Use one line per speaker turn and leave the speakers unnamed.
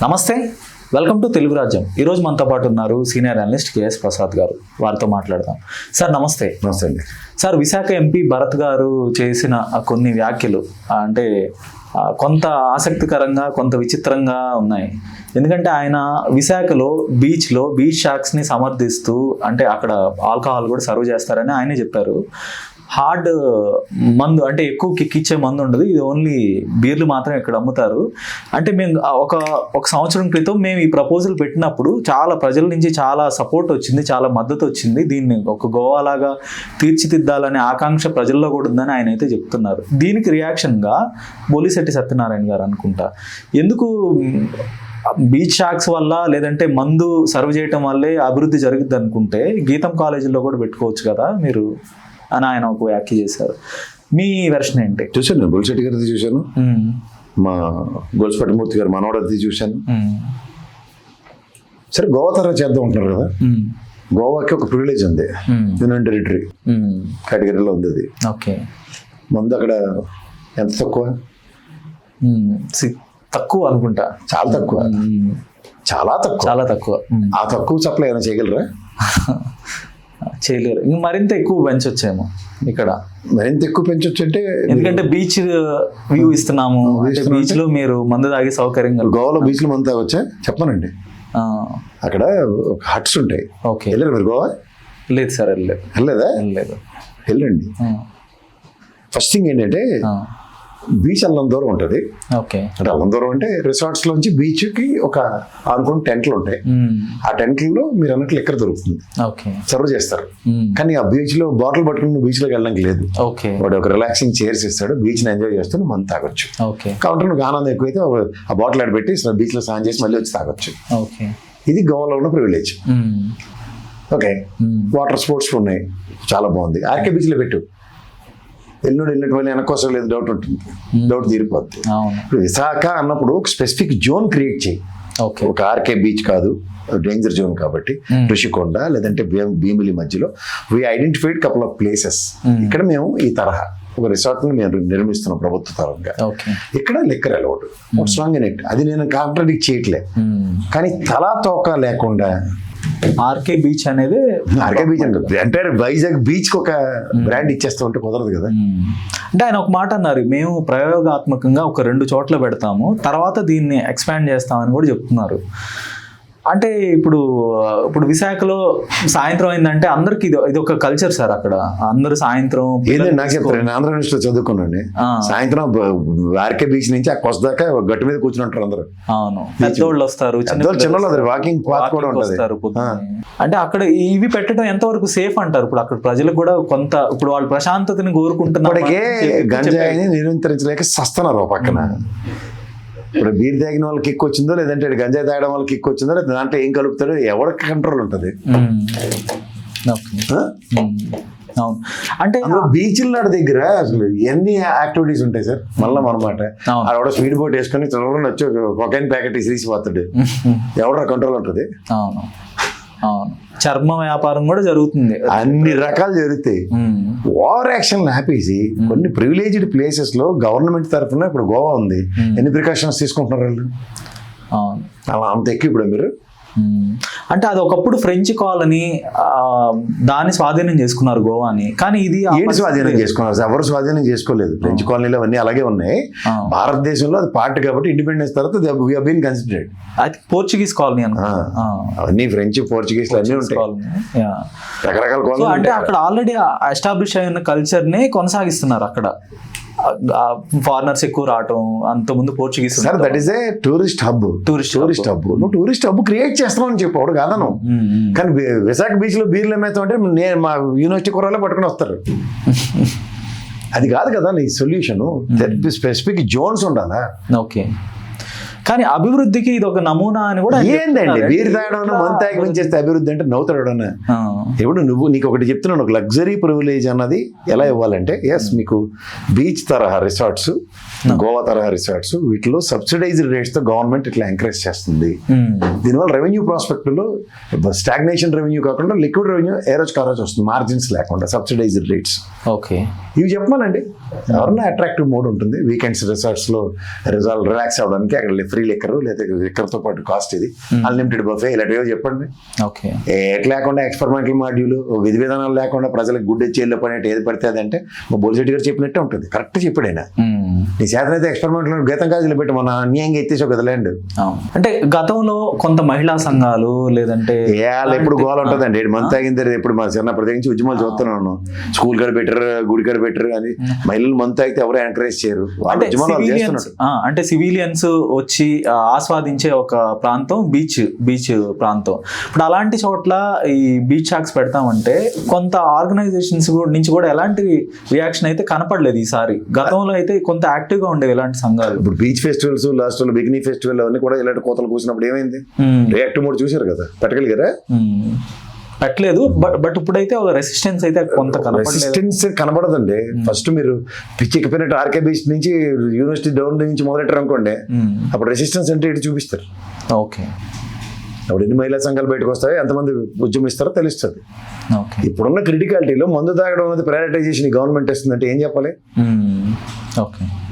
నమస్తే, welcome to Telugu రాజ్యం. ఈరోజు మనతో పాటు ఉన్నారు సీనియర్ అనలిస్ట్ కేఎస్ ప్రసాద్ గారు. వారితో మాట్లాడదాం. సార్ నమస్తే.
నమస్తే అండి.
సార్, విశాఖ ఎంపీ భరత్ గారు చేసిన కొన్ని వ్యాఖ్యలు అంటే కొంత ఆసక్తికరంగా కొంత విచిత్రంగా ఉన్నాయి. ఎందుకంటే ఆయన విశాఖలో బీచ్ షాక్స్ని సమర్థిస్తూ అంటే అక్కడ ఆల్కహాల్ కూడా సర్వ్ చేస్తారని ఆయనే చెప్పారు. హార్డ్ మందు అంటే ఎక్కువ కిక్ ఇచ్చే మందు ఉండదు, ఇది ఓన్లీ బీర్లు మాత్రం ఇక్కడ అమ్ముతారు. అంటే మేము ఒక సంవత్సరం క్రితం మేము ఈ ప్రపోజల్ పెట్టినప్పుడు చాలా ప్రజల నుంచి చాలా సపోర్ట్ వచ్చింది, చాలా మద్దతు వచ్చింది. దీన్ని ఒక గోవాలాగా తీర్చిదిద్దాలనే ఆకాంక్ష ప్రజల్లో కూడా ఉందని ఆయన అయితే చెప్తున్నారు. దీనికి రియాక్షన్గా బొలిశెట్టి సత్యనారాయణ గారు అనుకుంటా, ఎందుకు బీచ్ షాక్స్ వల్ల లేదంటే మందు సర్వ్ చేయటం వల్లే అభివృద్ధి జరుగుద్ది అనుకుంటే గీతం కాలేజీలో కూడా పెట్టుకోవచ్చు కదా మీరు అని ఆయన ఒక వ్యాఖ్య చేశారు. మీ వెర్షన్ ఏంటి?
చూశాను, నేను బొలిశెట్టి గారిది చూశాను, మా గోల్స్పట్టిమూర్తి గారు మనోడది చూశాను. సరే, గోవా తర్వాత చేద్దాం అంటున్నారు కదా. గోవాకి ఒక ప్రివిలేజ్ ఉంది, యూనియన్ టెరిటరీ కేటగిరీలో ఉంది అది.
ఓకే,
ముందు అక్కడ ఎంత తక్కువ?
తక్కువ అనుకుంటా,
చాలా తక్కువ, చాలా తక్కువ. ఆ తక్కువ సప్లై ఏమైనా చేయగలరా?
చేయలేరు. ఇంక మరింత ఎక్కువ పెంచొచ్చేమో ఇక్కడ,
మరింత ఎక్కువ పెంచొచ్చు అంటే
ఎందుకంటే బీచ్ వ్యూ ఇస్తున్నాము, బీచ్ లో మీరు మందు తాగే సౌకర్యం.
గోవాలో బీచ్ లో మందు తాగొచ్చా చెప్పనండి. అక్కడ హట్స్ ఉంటాయి.
ఓకే,
వెళ్ళారు మీరు గోవా?
లేదు సార్,
వెళ్ళలేదా? వెళ్ళండి. ఫస్ట్ థింగ్ ఏంటంటే బీచ్ అల్లం దూరం ఉంటుంది.
ఓకే,
అంటే అల్లం దూరం అంటే రిసార్ట్స్ లోంచి బీచ్ కి ఒక అనుకున్న టెంట్లు ఉంటాయి. ఆ టెంట్లలో మీరు అన్నట్లు ఎక్కడ దొరుకుతుంది, సర్వ్ చేస్తారు. కానీ ఆ బీచ్ లో బాటిల్ పట్టుకుని బీచ్ లోకి వెళ్ళడానికి లేదు. వాడు ఒక రిలాక్సింగ్ చైర్స్ ఇస్తాడు, బీచ్ ని ఎంజాయ్ చేస్తూ మనం తాగొచ్చు. కాబట్టి నువ్వు ఆనందం ఎక్కువైతే ఆ బాటిల్ ఆడ పెట్టి బీచ్ లో స్నానం చేసి మళ్ళీ వచ్చి తాగొచ్చు. ఇది గోవాలో ఉన్న ప్రివిలేజ్. ఓకే, వాటర్ స్పోర్ట్స్ ఉన్నాయి, చాలా బాగుంది. ఆర్కే బీచ్ లో పెట్టు, వెళ్ళినట్టు వెళ్ళి వెనక్కోసం లేదు, డౌట్ ఉంటుంది, డౌట్ తీరిపోద్ది. ఇప్పుడు విశాఖ అన్నప్పుడు ఒక స్పెసిఫిక్ జోన్ క్రియేట్ చేయి. ఒక ఆర్కే బీచ్ కాదు, డేంజర్ జోన్ కాబట్టి ఋషికొండ లేదంటే భీమిలి మధ్యలో we identified couple of places. ఇక్కడ మేము ఈ తరహా ఒక రిసార్ట్ ని మేము నిర్మిస్తున్నాం ప్రభుత్వ తరంగా. ఇక్కడ liquor allowed, strong in it, అది నేను కాంట్రాడిక్ట్ చేయట్లే. కానీ తలా తోక లేకుండా
ఆర్కే బీచ్ అనేది
ఎంటైర్ వైజాగ్ బీచ్ కి ఒక బ్రాండ్ ఇచ్చేస్తూ ఉంటే కుదరదు కదా.
అంటే ఆయన ఒక మాట అన్నారు, మేము ప్రయోగాత్మకంగా ఒక 2 చోట్ల పెడతాము, తర్వాత దీన్ని ఎక్స్పాండ్ చేస్తామని కూడా చెప్తున్నారు. అంటే ఇప్పుడు విశాఖలో సాయంత్రం అయిందంటే అందరికి ఇది ఒక కల్చర్ సార్. అక్కడ అందరూ సాయంత్రం
నాకు చెప్తారు, నేను ఆంధ్ర యూనివర్సిటీలో చదువుకున్నాండి. సాయంత్రం ఆర్కే బీచ్ నుంచి ఆ కొస దాకా గట్టు మీద కూర్చుంటారు అందరూ.
అవును, పెద్దోళ్ళు వస్తారు,
చిన్నోళ్ళు వాకింగ్ పాత్ కూడా
వస్తారు. అంటే అక్కడ ఇవి పెట్టడం ఎంతవరకు సేఫ్ అంటారు? ఇప్పుడు అక్కడ ప్రజలకు కూడా కొంత ఇప్పుడు వాళ్ళు ప్రశాంతతని కోరుకుంటున్నారు.
గంజాయిని నిరంతరించలేక సస్తున్నారు పక్కన. ఇప్పుడు బీర్ తాగిన వాళ్ళకి కిక్ వచ్చిందో లేదంటే గంజాయి తాగడం వాళ్ళకి కిక్ వచ్చిందో లేదా దాంట్లో ఏం కలుపుతారో ఎవరికి కంట్రోల్ ఉంటుంది.
అంటే
బీచ్ల దగ్గర అసలు ఎన్ని యాక్టివిటీస్ ఉంటాయి సార్. మళ్ళీ మనమాట ఆవిడ స్పీడ్ బోట్ వేసుకొని వచ్చి కొకైన్ ప్యాకెట్ ఇసిరిసిపోతాడు, ఎవడ కంట్రోల్ ఉంటుంది.
చర్మ వ్యాపారం కూడా జరుగుతుంది,
అన్ని రకాలు జరుగుతాయి. ఓవర్ యాక్షన్ ఆపేసి కొన్ని ప్రివిలేజ్డ్ ప్లేసెస్ లో గవర్నమెంట్ తరఫున ఇప్పుడు గోవా ఉంది, ఎన్ని ప్రికాషన్స్ తీసుకుంటున్నారు వాళ్ళు? అలా అంత ఎక్కువ ఇప్పుడు మీరు
అంటే అది ఒకప్పుడు ఫ్రెంచ్ కాలనీ, దాన్ని స్వాధీనం చేసుకున్నారు గోవాని. కానీ ఇది
స్వాధీనం చేసుకున్నారు, ఎవరు స్వాధీనం చేసుకోలేదు. ఫ్రెంచ్ కాలనీలో అవన్నీ అలాగే ఉన్నాయి. భారతదేశంలో అది పార్ట్ కాబట్టి ఇండిపెండెన్స్ తర్వాత కన్సిడర్డ్.
అది పోర్చుగీస్ కాలనీ
అవన్నీ ఫ్రెంచ్ పోర్చుగీస్ అన్నీ ఉంటాయి, రకరకాల కాలనీ.
అంటే అక్కడ ఆల్రెడీ ఎస్టాబ్లిష్ అయిన కల్చర్ ని కొనసాగిస్తున్నారు. అక్కడ ఫారినర్స్ ఎక్కువ రావటం, అంత ముందు Portuguese.
Sir, that is a tourist hub. నువ్వు టూరిస్ట్ హబ్ క్రియేట్ చేస్తున్నావు అని చెప్పాడు కాదా నువ్వు. కానీ విశాఖ బీచ్ లో బీర్లు అమ్మేస్తావు అంటే నేను మా యూనివర్సిటీ కుర్రాలే పట్టుకుని వస్తారు. అది కాదు కదా నీ సొల్యూషన్. స్పెసిఫిక్ జోన్స్ ఉండాలా.
ఓకే, కానీ అభివృద్ధికి ఇది ఒక నమూనా అని కూడా.
ఏందండి బీర్ తాగడం మంతాగం చేస్తే అభివృద్ధి అంటే నవ్వుతాడు. ఇప్పుడు నీకు ఒకటి చెప్తున్నాను, ఒక లగ్జరీ ప్రివిలేజ్ అన్నది ఎలా ఇవ్వాలంటే, ఎస్ మీకు బీచ్ తరహా రిసార్ట్స్, గోవా తరహా రిసార్ట్స్, వీటిలో సబ్సిడైజ్డ్ రేట్స్ తో గవర్నమెంట్ ఇట్లా ఎంకరేజ్ చేస్తుంది. దీనివల్ల రెవెన్యూ ప్రాస్పెక్ట్ లో స్టాగ్నేషన్ రెవెన్యూ కాకుండా లిక్విడ్ రెవెన్యూ ఏ రోజు కా రోజు వస్తుంది, మార్జిన్స్ లేకుండా సబ్సిడైజ్డ్ రేట్స్.
ఓకే,
ఇవి చెప్పమానండి ఎవరన్నా అట్రాక్టివ్ మోడ్ ఉంటుంది. వీకెండ్స్ రిసార్ట్స్ లో రిలాక్స్ అవ్వడానికి అక్కడ ఫ్రీ లిక్కర్ లేదా లిక్కర్తో పాటు కాస్ట్ ఇది, అన్లిమిటెడ్ బఫే, ఇలాంటివి చెప్పండి.
ఓకే,
ఎట్ లేకుండా ఎక్స్పెరిమెంటల్ మాడ్యూల్, విధి విధానాలు లేకుండా ప్రజలకు గుడ్డ చేళ్ళు పడినట్టు ఏది పడితే అదంటే మా బోలిశెట్టి గారు చెప్పినట్టే ఉంటుంది. కరెక్ట్ చెప్పాడు ఆయన. నీ చేతనైతే ఎక్స్పెరిమెంటల్ గీతం కాజులు పెట్టి మన అన్యాయంగా ఎత్తేసావు కదా ల్యాండ్.
అంటే గతంలో కొంత మహిళా సంఘాలు లేదంటే
ఎప్పుడు గోల ఉంటుందండి. మంత్ తాగిన తర్వాత ఎప్పుడు మా చిన్న ప్రత్యేకించి ఉద్యమాలు చూస్తున్నాను. స్కూల్ కాడ పెట్టరు, గుడి కాడ పెట్టరు, అని మహిళలు మంత్ తాగితే ఎవరు ఎంకరేజ్ చేయరు.
అంటే సివిలియన్స్ వచ్చి ఆస్వాదించే ఒక ప్రాంతం బీచ్ ప్రాంతం. ఇప్పుడు అలాంటి చోట్ల ఈ బీచ్ షాక్స్ పెడతామంటే కొంత ఆర్గనైజేషన్స్ నుంచి కూడా ఎలాంటి రియాక్షన్ అయితే కనపడలేదు ఈసారి. గతంలో అయితే కొంత యాక్టివ్ గా ఉండేవి ఇలాంటి సంఘాలు.
ఇప్పుడు బీచ్ ఫెస్టివల్స్, లాస్ట్ బిగినీ ఫెస్టివల్ అవన్నీ కూడా ఇలాంటి కోతలు కూసినప్పుడు ఏమైంది, రియాక్టివ్ మోడ్ చూసారు కదా, పెట్టగలిగారా?
పెట్టలేదు. బట్ ఇప్పుడైతే ఒక రెసిస్టెన్స్ అయితే కొంత
రెసిస్టెన్స్ కనబడదండి. ఫస్ట్ మీరు పిచ్చి ఎక్కిపోయినట్టు ఆర్కే బీచ్ నుంచి యూనివర్సిటీ డౌన్ నుంచి మొదలెట్టారు అనుకోండి, అప్పుడు రెసిస్టెన్స్ అంటే ఇటు చూపిస్తారు.
ఓకే,
అప్పుడు ఎన్ని మహిళా సంఘాలు బయటకు వస్తాయో, ఎంతమంది ఉద్యమిస్తారో తెలుస్తుంది. ఇప్పుడున్న క్రిటికాలిటీలో మందు తాగడం అనేది ప్రయారిటైజేషన్ గవర్నమెంట్ ఇస్తుందంటే ఏం చెప్పాలి?
ఓకే.